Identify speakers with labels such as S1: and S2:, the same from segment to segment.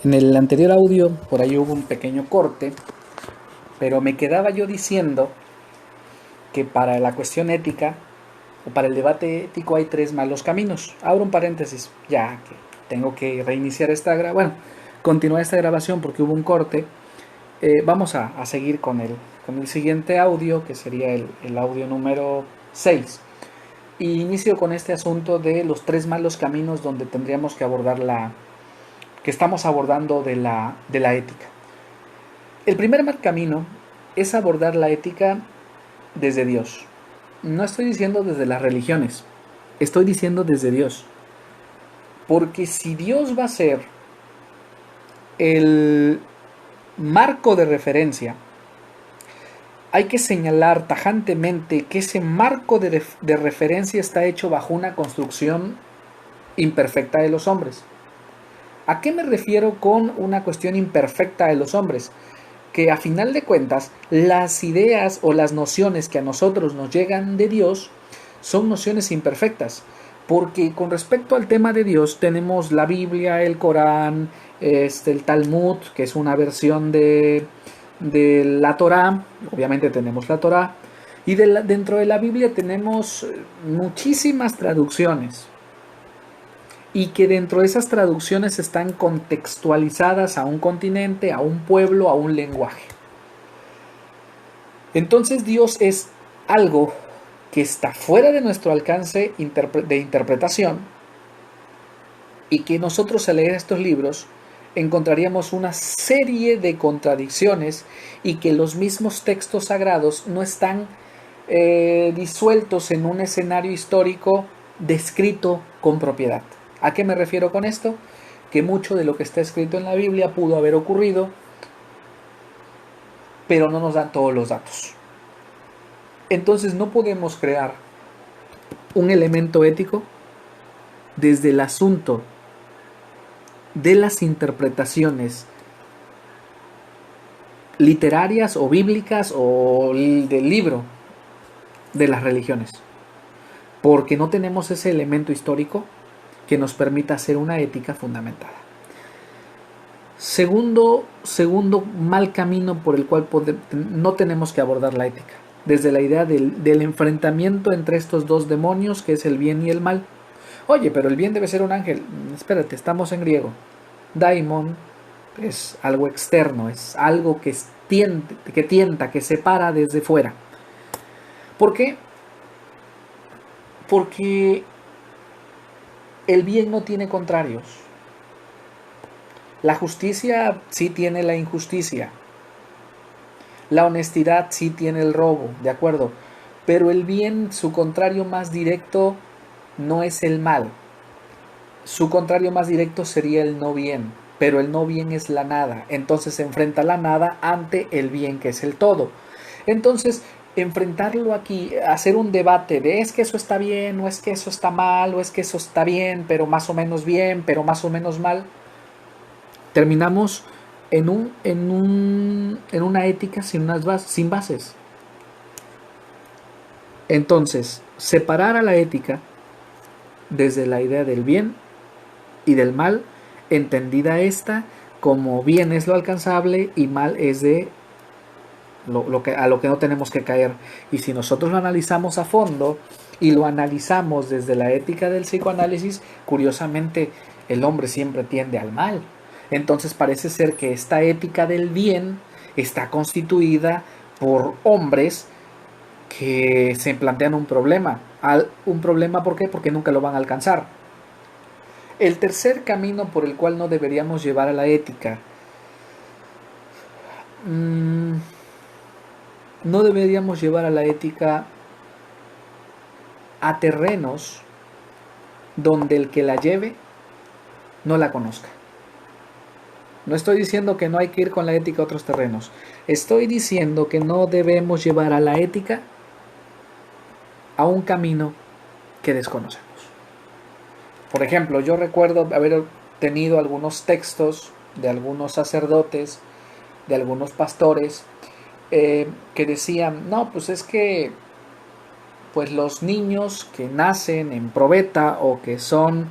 S1: En el anterior audio, por ahí hubo un pequeño corte, pero me quedaba yo diciendo que para la cuestión ética o para el debate ético hay tres malos caminos. Abro un paréntesis, ya que tengo que reiniciar continuar esta grabación porque hubo un corte. Vamos a seguir con el siguiente audio, que sería el audio número 6. Y inicio con este asunto de los tres malos caminos donde tendríamos que abordar que estamos abordando de la ética. El primer mal camino es abordar la ética desde Dios. No estoy diciendo desde las religiones, estoy diciendo desde Dios. Porque si Dios va a ser el marco de referencia, hay que señalar tajantemente que ese marco de referencia está hecho bajo una construcción imperfecta de los hombres. ¿A qué me refiero con una cuestión imperfecta de los hombres? Que a final de cuentas las ideas o las nociones que a nosotros nos llegan de Dios son nociones imperfectas, porque con respecto al tema de Dios tenemos la Biblia, el Corán, el Talmud, que es una versión de la Torá. Obviamente tenemos la Torá, y dentro de la Biblia tenemos muchísimas traducciones, y que dentro de esas traducciones están contextualizadas a un continente, a un pueblo, a un lenguaje. Entonces Dios es algo que está fuera de nuestro alcance de interpretación, y que nosotros al leer estos libros encontraríamos una serie de contradicciones, y que los mismos textos sagrados no están disueltos en un escenario histórico descrito con propiedad. ¿A qué me refiero con esto? Que mucho de lo que está escrito en la Biblia pudo haber ocurrido, pero no nos dan todos los datos. Entonces no podemos crear un elemento ético desde el asunto de las interpretaciones literarias o bíblicas o del libro de las religiones, porque no tenemos ese elemento histórico que nos permita hacer una ética fundamentada. Segundo mal camino por el cual no tenemos que abordar la ética, desde la idea del enfrentamiento entre estos dos demonios, que es el bien y el mal. Oye, pero el bien debe ser un ángel. Espérate, estamos en griego. Daimon es algo externo, es algo que tienta, que separa desde fuera. ¿Por qué? Porque el bien no tiene contrarios. La justicia sí tiene la injusticia. La honestidad sí tiene el robo, ¿de acuerdo? Pero el bien, su contrario más directo, no es el mal. Su contrario más directo sería el no bien, pero el no bien es la nada. Entonces se enfrenta la nada ante el bien, que es el todo. Entonces, enfrentarlo aquí, hacer un debate de es que eso está bien, o es que eso está mal, o es que eso está bien, pero más o menos bien, pero más o menos mal, terminamos en una ética sin bases. Entonces, separar a la ética desde la idea del bien y del mal, entendida esta como bien es lo alcanzable y mal es de a lo que no tenemos que caer. Y si nosotros lo analizamos a fondo y lo analizamos desde la ética del psicoanálisis, curiosamente el hombre siempre tiende al mal. Entonces parece ser que esta ética del bien está constituida por hombres que se plantean un problema. ¿Un problema por qué? Porque nunca lo van a alcanzar. El tercer camino por el cual no deberíamos llevar a la ética, no deberíamos llevar a la ética a terrenos donde el que la lleve no la conozca. No estoy diciendo que no hay que ir con la ética a otros terrenos. Estoy diciendo que no debemos llevar a la ética a un camino que desconocemos. Por ejemplo, yo recuerdo haber tenido algunos textos de algunos sacerdotes, de algunos pastores, que decían, no, pues es que pues los niños que nacen en probeta o que son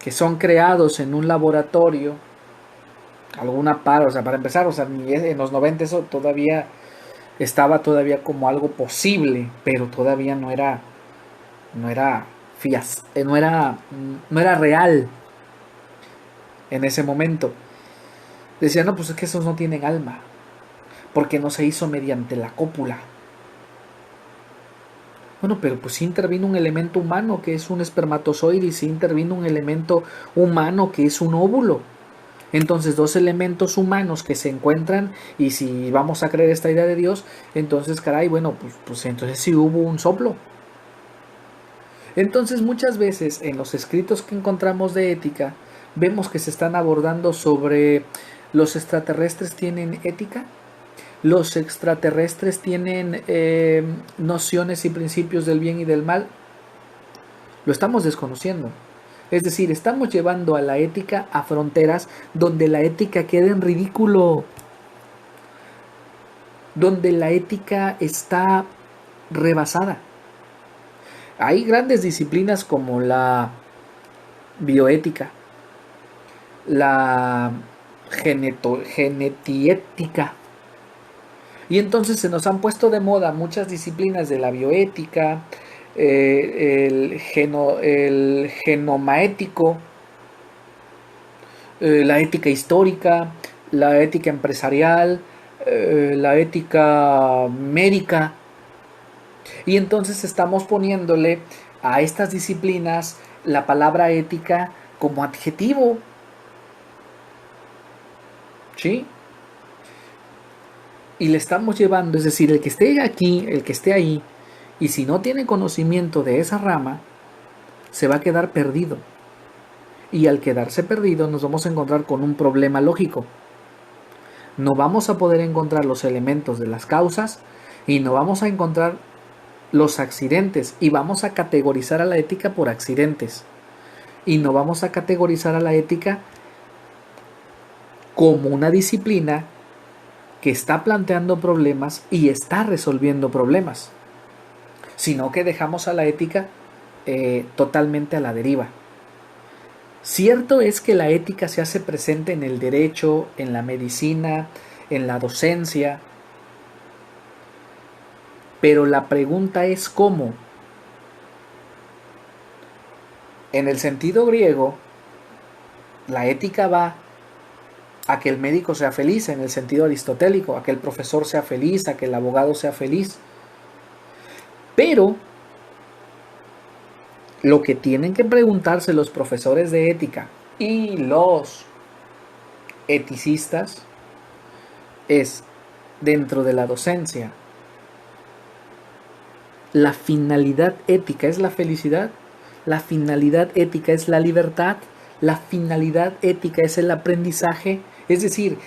S1: que son creados en un laboratorio, alguna par, o sea, para empezar, o sea, en los 90 eso todavía estaba todavía como algo posible, pero todavía no era no era real en ese momento. Decían, no, pues es que esos no tienen alma, porque no se hizo mediante la cópula. Bueno, pero pues sí intervino un elemento humano que es un espermatozoide y sí intervino un elemento humano que es un óvulo. Entonces, dos elementos humanos que se encuentran, y si vamos a creer esta idea de Dios, entonces, caray, bueno, pues entonces sí hubo un soplo. Entonces, muchas veces en los escritos que encontramos de ética, vemos que se están abordando sobre los extraterrestres tienen ética, los extraterrestres tienen nociones y principios del bien y del mal. Lo estamos desconociendo. Es decir, estamos llevando a la ética a fronteras donde la ética queda en ridículo, donde la ética está rebasada. Hay grandes disciplinas como la bioética, la genetiética, y entonces se nos han puesto de moda muchas disciplinas de la bioética, el genomaético, la ética histórica, la ética empresarial, la ética médica. Y entonces estamos poniéndole a estas disciplinas la palabra ética como adjetivo. ¿Sí? Y le estamos llevando, es decir, el que esté aquí, el que esté ahí, y si no tiene conocimiento de esa rama, se va a quedar perdido. Y al quedarse perdido nos vamos a encontrar con un problema lógico. No vamos a poder encontrar los elementos de las causas y no vamos a encontrar los accidentes, y vamos a categorizar a la ética por accidentes. Y no vamos a categorizar a la ética como una disciplina que está planteando problemas y está resolviendo problemas, sino que dejamos a la ética totalmente a la deriva. Cierto es que la ética se hace presente en el derecho, en la medicina, en la docencia, pero la pregunta es cómo. En el sentido griego, la ética va a que el médico sea feliz, en el sentido aristotélico, a que el profesor sea feliz, a que el abogado sea feliz. Pero lo que tienen que preguntarse los profesores de ética y los eticistas es, dentro de la docencia, ¿la finalidad ética es la felicidad? ¿La finalidad ética es la libertad? ¿La finalidad ética es el aprendizaje? Es decir,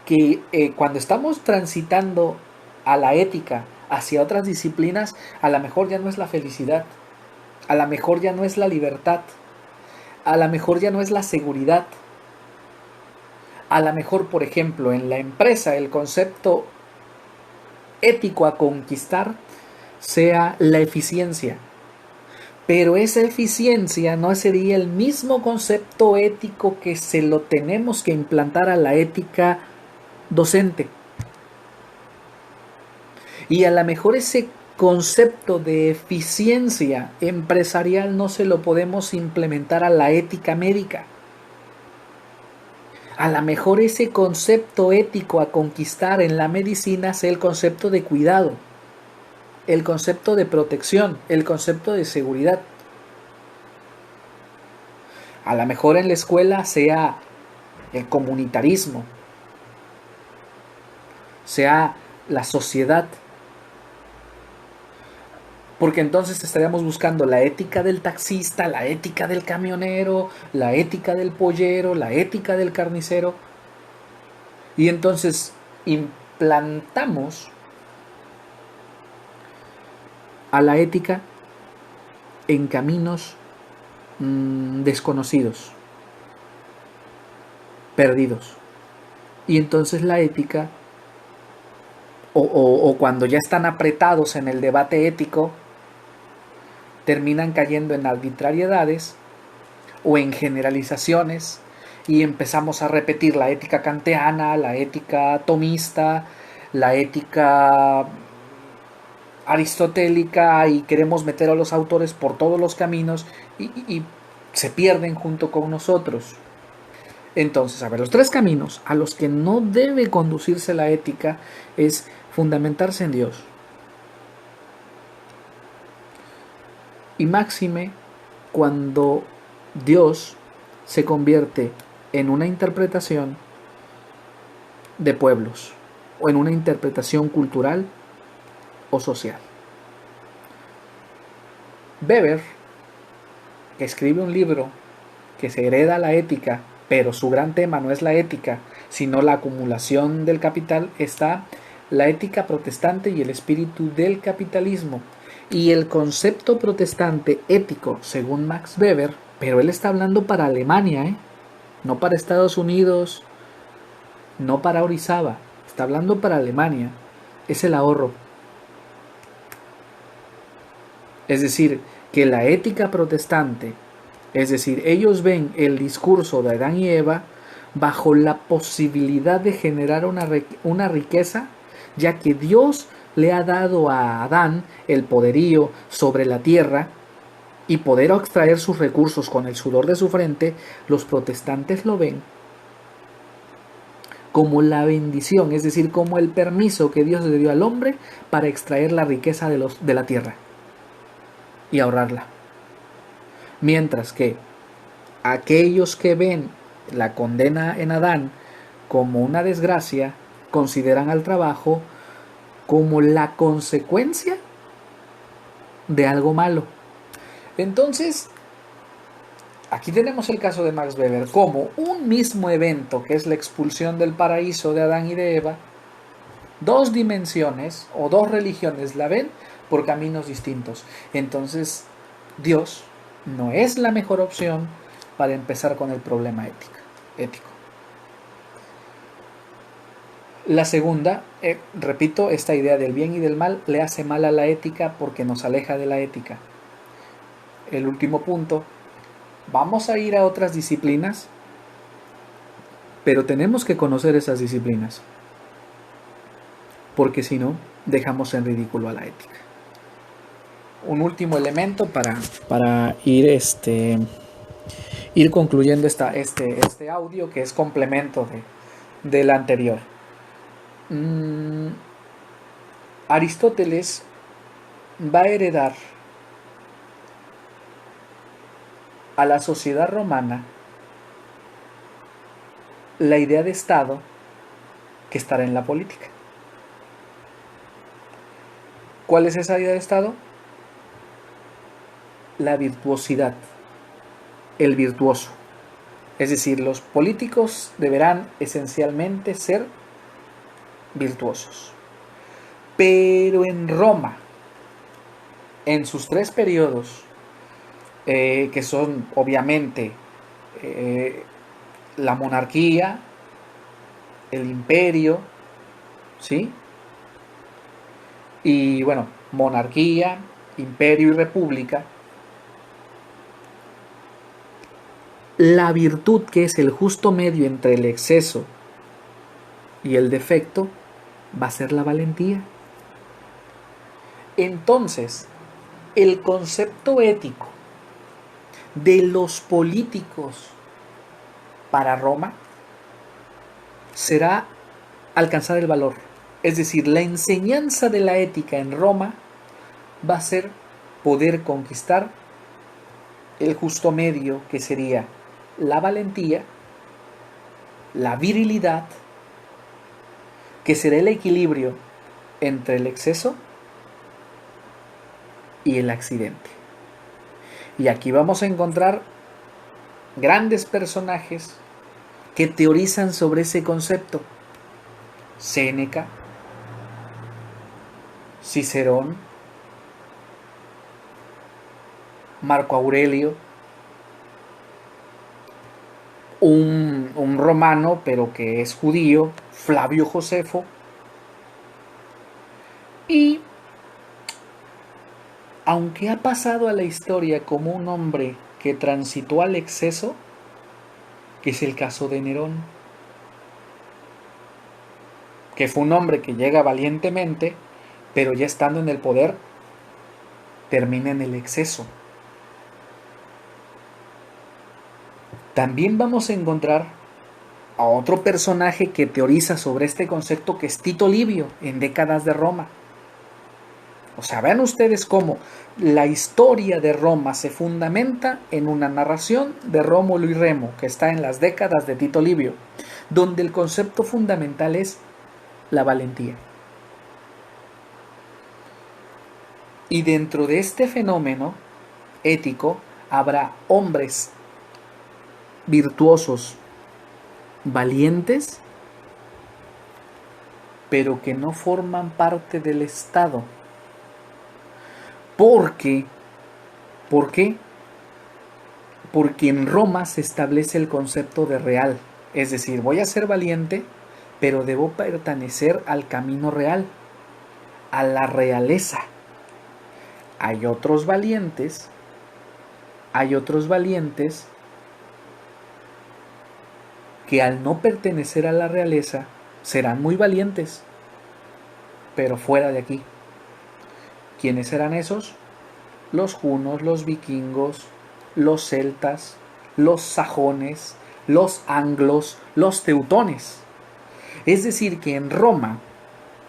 S1: que cuando estamos transitando a la ética hacia otras disciplinas, a lo mejor ya no es la felicidad, a lo mejor ya no es la libertad, a lo mejor ya no es la seguridad. A lo mejor, por ejemplo, en la empresa el concepto ético a conquistar sea la eficiencia. Pero esa eficiencia no sería el mismo concepto ético que se lo tenemos que implantar a la ética docente. Y a lo mejor ese concepto de eficiencia empresarial no se lo podemos implementar a la ética médica. A lo mejor ese concepto ético a conquistar en la medicina es el concepto de cuidado, el concepto de protección, el concepto de seguridad. A lo mejor en la escuela sea el comunitarismo, sea la sociedad. Porque entonces estaríamos buscando la ética del taxista, la ética del camionero, la ética del pollero, la ética del carnicero. Y entonces implantamos a la ética en caminos desconocidos, perdidos. Y entonces la ética, o cuando ya están apretados en el debate ético, terminan cayendo en arbitrariedades o en generalizaciones y empezamos a repetir la ética kantiana, la ética tomista, la ética aristotélica y queremos meter a los autores por todos los caminos y se pierden junto con nosotros. Entonces, a ver, los tres caminos a los que no debe conducirse la ética es fundamentarse en Dios. Y máxime cuando Dios se convierte en una interpretación de pueblos o en una interpretación cultural o social. Weber, que escribe un libro que se hereda la ética, pero su gran tema no es la ética, sino la acumulación del capital, está la ética protestante y el espíritu del capitalismo. Y el concepto protestante ético, según Max Weber, pero él está hablando para Alemania, no para Estados Unidos, no para Orizaba, está hablando para Alemania, es el ahorro. Es decir, que la ética protestante, es decir, ellos ven el discurso de Adán y Eva bajo la posibilidad de generar una riqueza, ya que Dios le ha dado a Adán el poderío sobre la tierra y poder extraer sus recursos con el sudor de su frente. Los protestantes lo ven como la bendición, es decir, como el permiso que Dios le dio al hombre para extraer la riqueza de la tierra y ahorrarla. Mientras que aquellos que ven la condena en Adán como una desgracia, consideran al trabajo como la consecuencia de algo malo. Entonces, aquí tenemos el caso de Max Weber, como un mismo evento, que es la expulsión del paraíso de Adán y de Eva, dos dimensiones o dos religiones la ven por caminos distintos. Entonces, Dios no es la mejor opción para empezar con el problema ético. La segunda, repito, esta idea del bien y del mal le hace mal a la ética porque nos aleja de la ética. El último punto, vamos a ir a otras disciplinas, pero tenemos que conocer esas disciplinas, porque si no, dejamos en ridículo a la ética. Un último elemento para ir concluyendo este audio, que es complemento del anterior. Aristóteles va a heredar a la sociedad romana la idea de Estado que estará en la política. ¿Cuál es esa idea de Estado? La virtuosidad, el virtuoso. Es decir, los políticos deberán esencialmente ser virtuosos. Pero en Roma, en sus tres periodos, que son obviamente la monarquía, el imperio, ¿sí? Y bueno, monarquía, imperio y república, la virtud, que es el justo medio entre el exceso y el defecto, va a ser la valentía. Entonces, el concepto ético de los políticos para Roma será alcanzar el valor. Es decir, la enseñanza de la ética en Roma va a ser poder conquistar el justo medio, que sería la valentía, la virilidad, que será el equilibrio entre el exceso y el accidente. Y aquí vamos a encontrar grandes personajes que teorizan sobre ese concepto. Séneca, Cicerón, Marco Aurelio, un romano pero que es judío, Flavio Josefo, y aunque ha pasado a la historia como un hombre que transitó al exceso, que es el caso de Nerón, que fue un hombre que llega valientemente, pero ya estando en el poder, termina en el exceso. También vamos a encontrar a otro personaje que teoriza sobre este concepto, que es Tito Livio, en Décadas de Roma. O sea, vean ustedes cómo la historia de Roma se fundamenta en una narración de Rómulo y Remo, que está en las Décadas de Tito Livio, donde el concepto fundamental es la valentía. Y dentro de este fenómeno ético habrá hombres virtuosos, valientes, pero que no forman parte del Estado. ¿Por qué? Porque en Roma se establece el concepto de real. Es decir, voy a ser valiente, pero debo pertenecer al camino real, a la realeza. Hay otros valientes que al no pertenecer a la realeza serán muy valientes, pero fuera de aquí. ¿Quiénes serán esos? Los junos, los vikingos, los celtas, los sajones, los anglos, los teutones. Es decir, que en Roma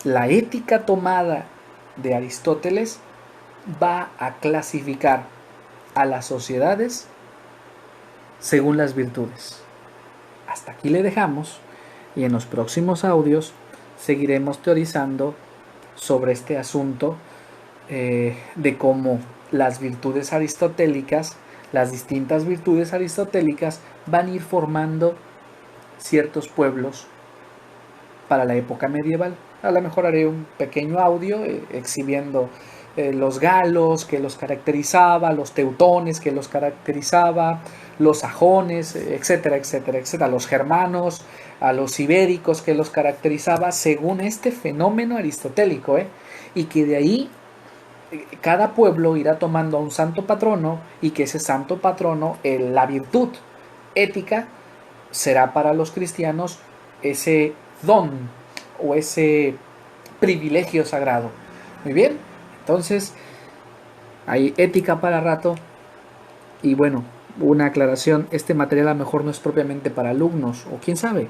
S1: la ética tomada de Aristóteles va a clasificar a las sociedades según las virtudes. Hasta aquí le dejamos y en los próximos audios seguiremos teorizando sobre este asunto de cómo las virtudes aristotélicas, las distintas virtudes aristotélicas van a ir formando ciertos pueblos para la época medieval. A lo mejor haré un pequeño audio exhibiendo los galos que los caracterizaba, los teutones que los caracterizaba, los sajones, etcétera, etcétera, etcétera, los germanos, a los ibéricos que los caracterizaba según este fenómeno aristotélico, y que de ahí cada pueblo irá tomando a un santo patrono y que ese santo patrono, la virtud ética, será para los cristianos ese don o ese privilegio sagrado. Muy bien, entonces hay ética para rato. Y bueno, una aclaración, este material a lo mejor no es propiamente para alumnos, o quién sabe,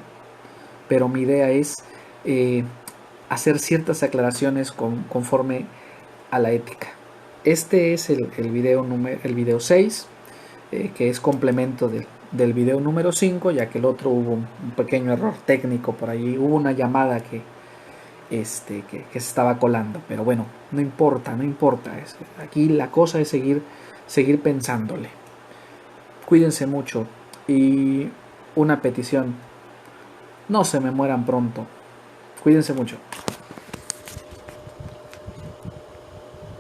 S1: pero mi idea es hacer ciertas aclaraciones conforme a la ética. Este es el video 6, que es complemento del video número 5, ya que el otro hubo un pequeño error técnico por ahí, hubo una llamada que se estaba colando, pero bueno, no importa, aquí la cosa es seguir pensándole. Cuídense mucho y una petición, no se me mueran pronto, cuídense mucho.